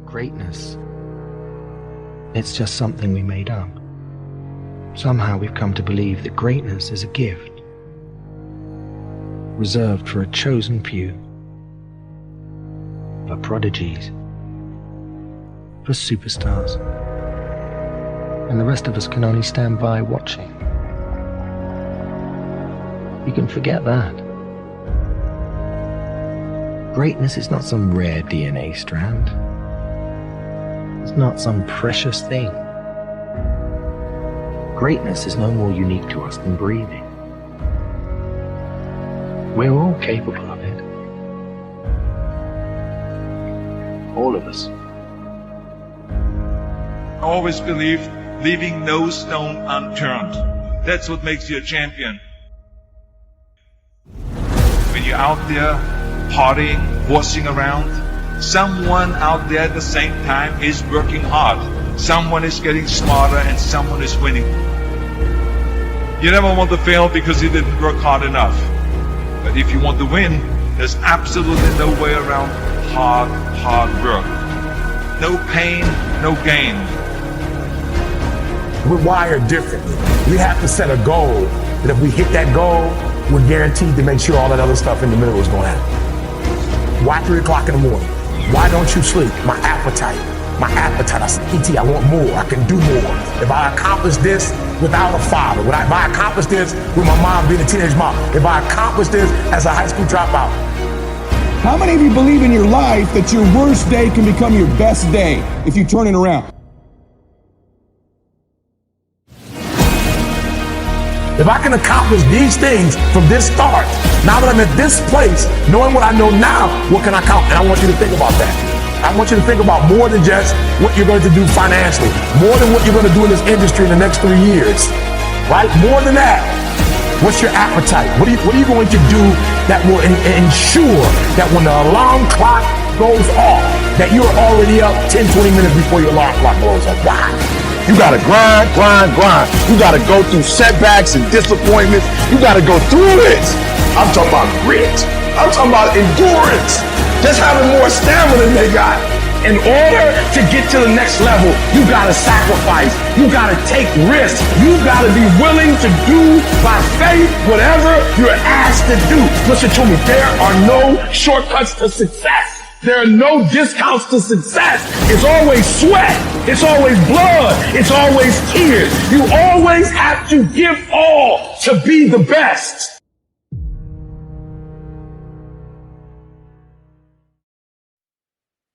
Greatness, it's just something we made up. Somehow we've come to believe that greatness is a gift, reserved for a chosen few, for prodigies, for superstars, and the rest of us can only stand by watching. You can forget that. Greatness is not some rare DNA strand. It's not some precious thing. Greatness is no more unique to us than breathing. We're all capable of it. All of us. I always believe leaving no stone unturned. That's what makes you a champion. When you're out there partying, horsing around, someone out there at the same time is working hard. Someone is getting smarter and someone is winning. You never want to fail because you didn't work hard enough. But if you want to win, there's absolutely no way around hard work. No pain, no gain. We're wired differently. We have to set a goal that if we hit that goal, we're guaranteed to make sure all that other stuff in the middle is going to happen. Why 3 o'clock in the morning? Why don't you sleep? My appetite. I said, PT, I want more. I can do more. If I accomplish this without a father, if I accomplish this with my mom being a teenage mom, if I accomplish this as a high school dropout. How many of you believe in your life that your worst day can become your best day if you turn it around? If I can accomplish these things from this start, now that I'm at this place, knowing what I know now, what can I accomplish? And I want you to think about that. I want you to think about more than just what you're going to do financially, more than what you're going to do in this industry in the next 3 years, right? More than that. What's your appetite? What are you going to do that will ensure that when the alarm clock goes off, that you're already up 10, 20 minutes before your alarm clock goes off? Why? You gotta grind. You gotta go through setbacks and disappointments. You gotta go through it. I'm talking about grit. I'm talking about endurance. Just having more stamina than they got. In order to get to the next level, you gotta sacrifice. You gotta take risks. You gotta be willing to do by faith whatever you're asked to do. Listen to me, there are no shortcuts to success. There are no discounts to success. It's always sweat. It's always blood. It's always tears. You always have to give all to be the best.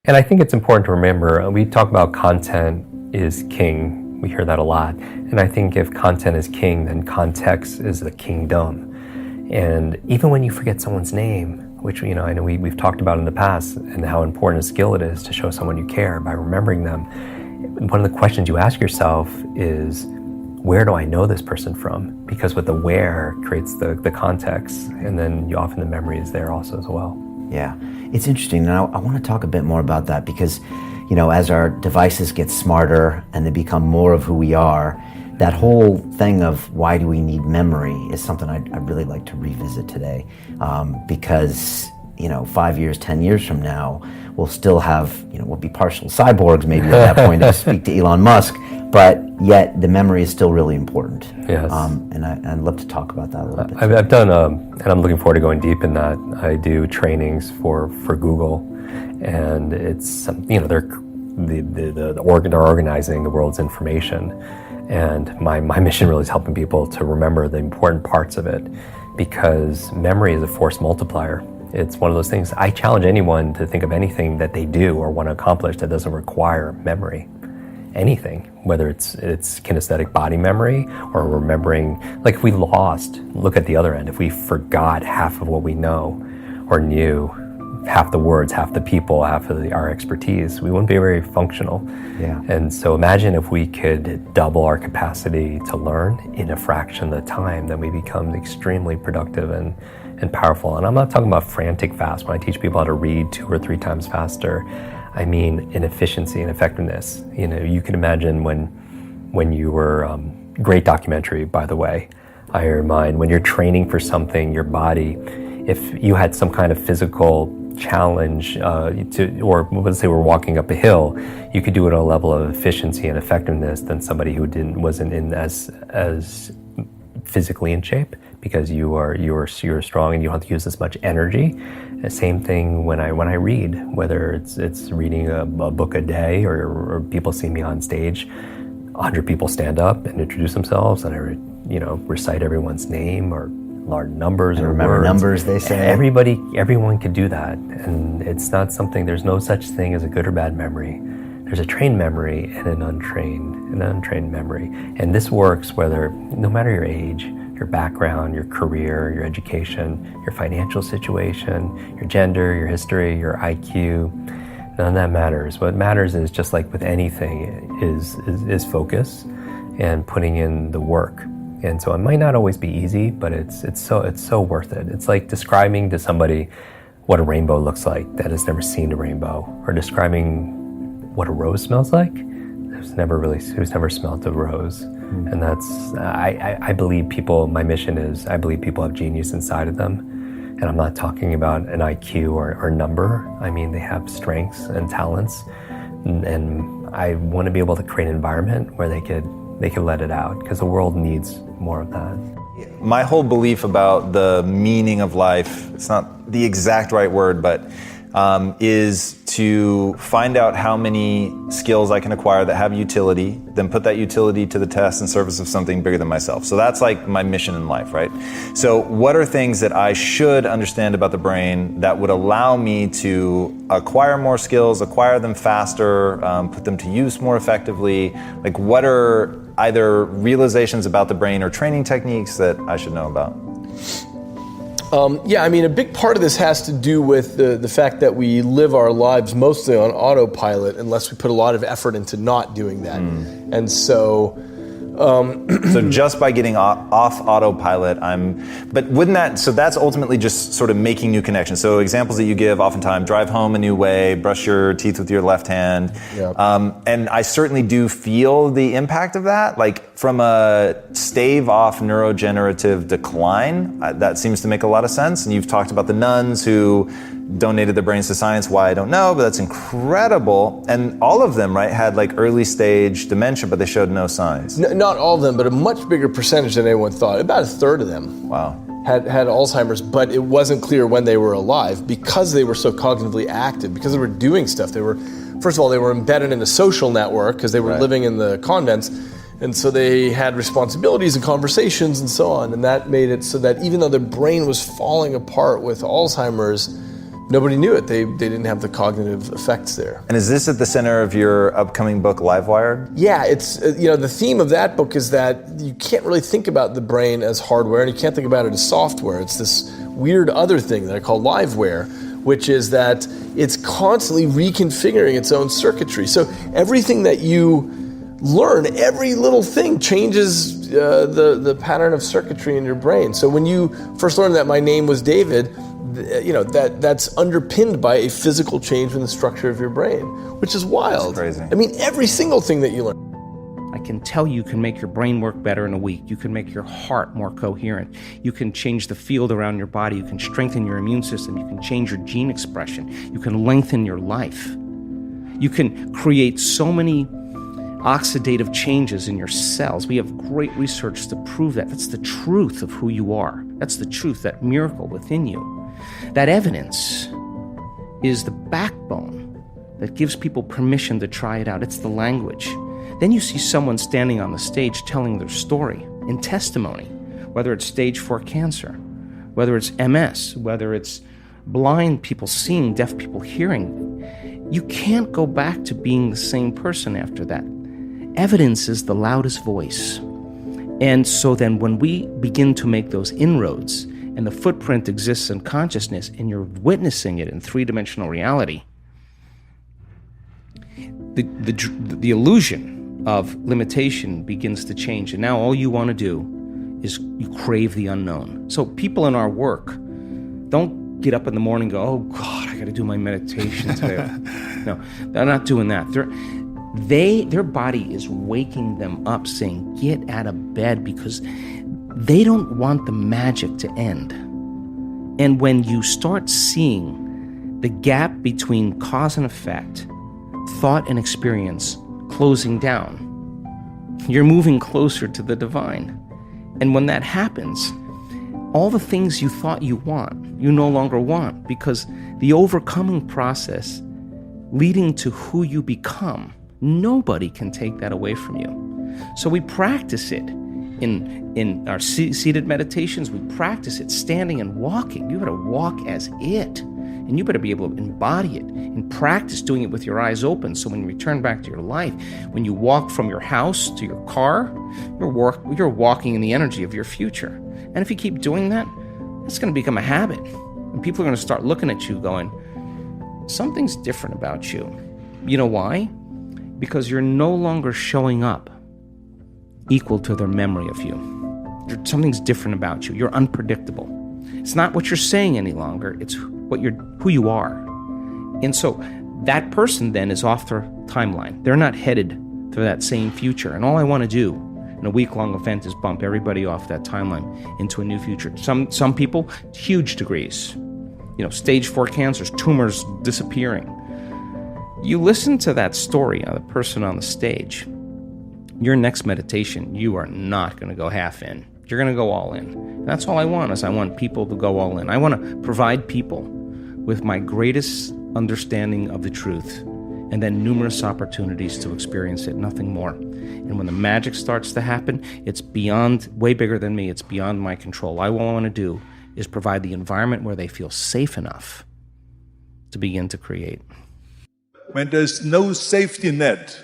And I think it's important to remember, we talk about content is king. We hear that a lot. And I think if content is king, then context is the kingdom. And even when you forget someone's name, which, you know, I know we've talked about in the past, and how important a skill it is to show someone you care by remembering them. One of the questions you ask yourself is, where do I know this person from? Because with the where creates the context, and then often the memory is there also as well. Yeah, it's interesting. Now I want to talk a bit more about that because, you know, as our devices get smarter and they become more of who we are, that whole thing of why do we need memory is something I'd really like to revisit today, because, you know, 5 years, 10 years from now, we'll still have, you know, we'll be partial cyborgs maybe at that point to speak to Elon Musk, but yet the memory is still really important. Yes. And I'd love to talk about that a little bit. I've done, and I'm looking forward to going deep in that. I do trainings for Google, and it's, you know, they're organizing the world's information. And my mission really is helping people to remember the important parts of it, because memory is a force multiplier. It's one of those things. I challenge anyone to think of anything that they do or want to accomplish that doesn't require memory. Anything, whether it's kinesthetic body memory or remembering, like if we look at the other end, if we forgot half of what we know or knew, half the words, half the people, half of our expertise, we wouldn't be very functional. Yeah. And so imagine if we could double our capacity to learn in a fraction of the time, then we become extremely productive and powerful. And I'm not talking about frantic fast. When I teach people how to read 2 or 3 times faster, I mean in efficiency and effectiveness. You know, you can imagine when you were, great documentary, by the way, Iron Mind, when you're training for something, your body, if you had some kind of physical challenge or let's say we're walking up a hill, you could do it at a level of efficiency and effectiveness than somebody who wasn't in as physically in shape, because you're strong and you don't have to use as much energy. The same thing when I read, whether it's reading a book a day or people see me on stage, 100 people stand up and introduce themselves, and I recite everyone's name or large numbers and or remember words. Numbers, they say. Everyone could do that, and it's not something. There's no such thing as a good or bad memory. There's a trained memory and an untrained memory, and this works no matter your age, your background, your career, your education, your financial situation, your gender, your history, your IQ. None of that matters. What matters is, just like with anything, is focus and putting in the work. And so it might not always be easy, but it's so worth it. It's like describing to somebody what a rainbow looks like that has never seen a rainbow, or describing what a rose smells like who's never smelled a rose. And that's I believe people. My mission is, I believe people have genius inside of them, and I'm not talking about an IQ or number. I mean, they have strengths and talents, and I want to be able to create an environment where they could let it out, because the world needs more of that. My whole belief about the meaning of life, it's not the exact right word, but is to find out how many skills I can acquire that have utility, then put that utility to the test in service of something bigger than myself. So that's like my mission in life, right? So what are things that I should understand about the brain that would allow me to acquire more skills, acquire them faster, put them to use more effectively? Like, what are either realizations about the brain or training techniques that I should know about? A big part of this has to do with the fact that we live our lives mostly on autopilot unless we put a lot of effort into not doing that. And so... So just by getting off autopilot, but wouldn't that, so that's ultimately just sort of making new connections. So examples that you give oftentimes: drive home a new way, brush your teeth with your left hand. Yep. And I certainly do feel the impact of that. Like, from a stave off neurodegenerative decline, that seems to make a lot of sense. And you've talked about the nuns who donated their brains to science. Why, I don't know, but that's incredible. And all of them, right, had like early stage dementia, but they showed no signs. Not all of them, but a much bigger percentage than anyone thought. About a third of them. Wow. Had Alzheimer's, but it wasn't clear when they were alive, because they were so cognitively active, because they were doing stuff. They were embedded in a social network because they were living in the convents. And so they had responsibilities and conversations and so on. And that made it so that even though their brain was falling apart with Alzheimer's, nobody knew it. They didn't have the cognitive effects there. And is this at the center of your upcoming book, Livewired? Yeah, it's the theme of that book is that you can't really think about the brain as hardware, and you can't think about it as software. It's this weird other thing that I call liveware, which is that it's constantly reconfiguring its own circuitry. So everything that you learn, every little thing changes the pattern of circuitry in your brain. So when you first learned that my name was David, that's underpinned by a physical change in the structure of your brain, which is wild. That's crazy. I mean, every single thing that you learn. I can tell you can make your brain work better in a week. You can make your heart more coherent. You can change the field around your body. You can strengthen your immune system. You can change your gene expression. You can lengthen your life. You can create so many oxidative changes in your cells. We have great research to prove that. That's the truth of who you are. That's the truth, that miracle within you. That evidence is the backbone that gives people permission to try it out. It's the language. Then you see someone standing on the stage telling their story in testimony, whether it's stage 4 cancer, whether it's MS, whether it's blind people seeing, deaf people hearing. You can't go back to being the same person after that. Evidence is the loudest voice. And so then when we begin to make those inroads, and the footprint exists in consciousness, and you're witnessing it in three-dimensional reality, the illusion of limitation begins to change. And now all you want to do is you crave the unknown. So people in our work don't get up in the morning and go, oh God, I got to do my meditation today. No, they're not doing that. Their body is waking them up, saying, get out of bed, because they don't want the magic to end. And when you start seeing the gap between cause and effect, thought and experience, closing down. You're moving closer to the divine. And when that happens, all the things you thought you want, you no longer want, because the overcoming process leading to who you become, nobody can take that away from you. So we practice it in our seated meditations. We practice it standing and walking. You better walk as it, and you better be able to embody it and practice doing it with your eyes open. So when you return back to your life, when you walk from your house to your car, you're walking in the energy of your future. And if you keep doing that, it's going to become a habit. And people are going to start looking at you going, something's different about you. You know why? Because you're no longer showing up equal to their memory of you. Something's different about you. You're unpredictable. It's not what you're saying any longer. It's who you are. And so that person then is off their timeline. They're not headed to that same future. And all I want to do in a week-long event is bump everybody off that timeline into a new future. Some people, huge degrees. Stage 4 cancers, tumors disappearing. You listen to that story of the person on the stage. Your next meditation, you are not going to go half in. You're going to go all in. And that's all I want, is I want people to go all in. I want to provide people with my greatest understanding of the truth, and then numerous opportunities to experience it, nothing more. And when the magic starts to happen, it's way bigger than me. It's beyond my control. All I want to do is provide the environment where they feel safe enough to begin to create. When there's no safety net,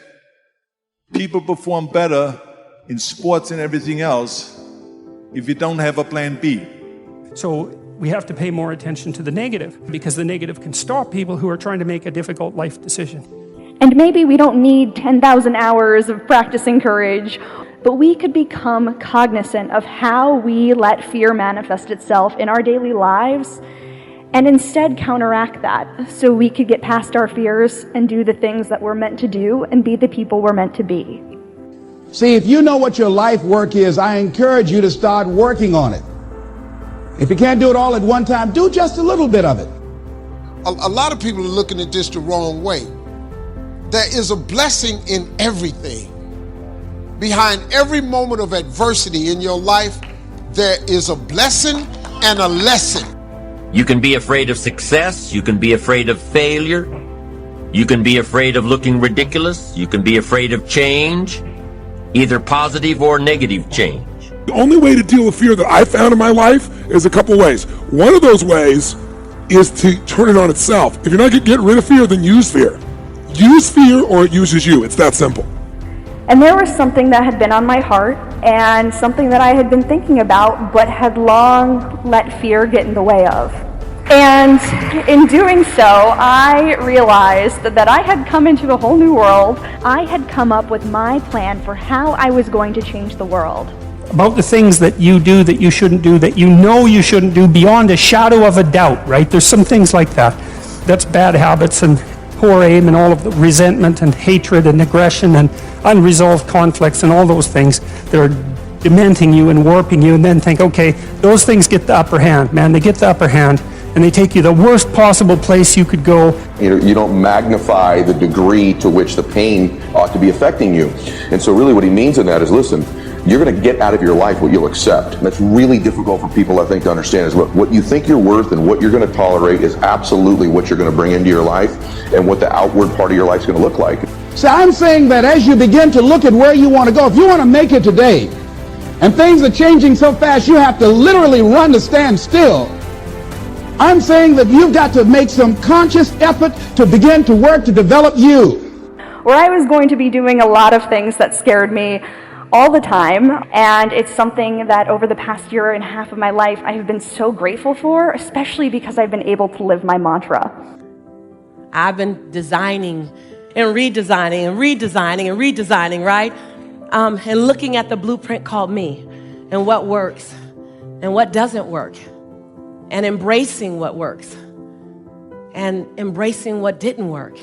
people perform better in sports and everything else if you don't have a plan B. So we have to pay more attention to the negative, because the negative can stop people who are trying to make a difficult life decision. And maybe we don't need 10,000 hours of practicing courage, but we could become cognizant of how we let fear manifest itself in our daily lives, and instead counteract that, so we could get past our fears and do the things that we're meant to do and be the people we're meant to be. See, if you know what your life work is, I encourage you to start working on it. If you can't do it all at one time, do just a little bit of it. A lot of people are looking at this the wrong way. There is a blessing in everything. Behind every moment of adversity in your life, there is a blessing and a lesson. You can be afraid of success. You can be afraid of failure. You can be afraid of looking ridiculous. You can be afraid of change, either positive or negative change. The only way to deal with fear that I found in my life is a couple ways. One of those ways is to turn it on itself. If you're not going to get rid of fear, then use fear. Use fear or it uses you. It's that simple. And there was something that had been on my heart, and something that I had been thinking about, but had long let fear get in the way of. And in doing so, I realized that I had come into a whole new world. I had come up with my plan for how I was going to change the world. About the things that you do that you shouldn't do, that you know you shouldn't do beyond a shadow of a doubt, right? There's some things like that. That's bad habits and poor aim and all of the resentment and hatred and aggression and unresolved conflicts and all those things that are dementing you and warping you, and then think, okay, those things get the upper hand, man. They get the upper hand, and they take you the worst possible place you could go. You don't magnify the degree to which the pain ought to be affecting you. And so really what he means in that is, listen, you're going to get out of your life what you'll accept. And that's really difficult for people, I think, to understand is, look, what you think you're worth and what you're going to tolerate is absolutely what you're going to bring into your life and what the outward part of your life is going to look like. So I'm saying that as you begin to look at where you want to go, if you want to make it today, and things are changing so fast you have to literally run to stand still, I'm saying that you've got to make some conscious effort to begin to work to develop you. Where I was going to be doing a lot of things that scared me all the time, and it's something that over the past year and a half of my life I have been so grateful for, especially because I've been able to live my mantra. I've been designing and redesigning and redesigning and redesigning, right? And looking at the blueprint called me, and what works and what doesn't work, and embracing what works and embracing what didn't work.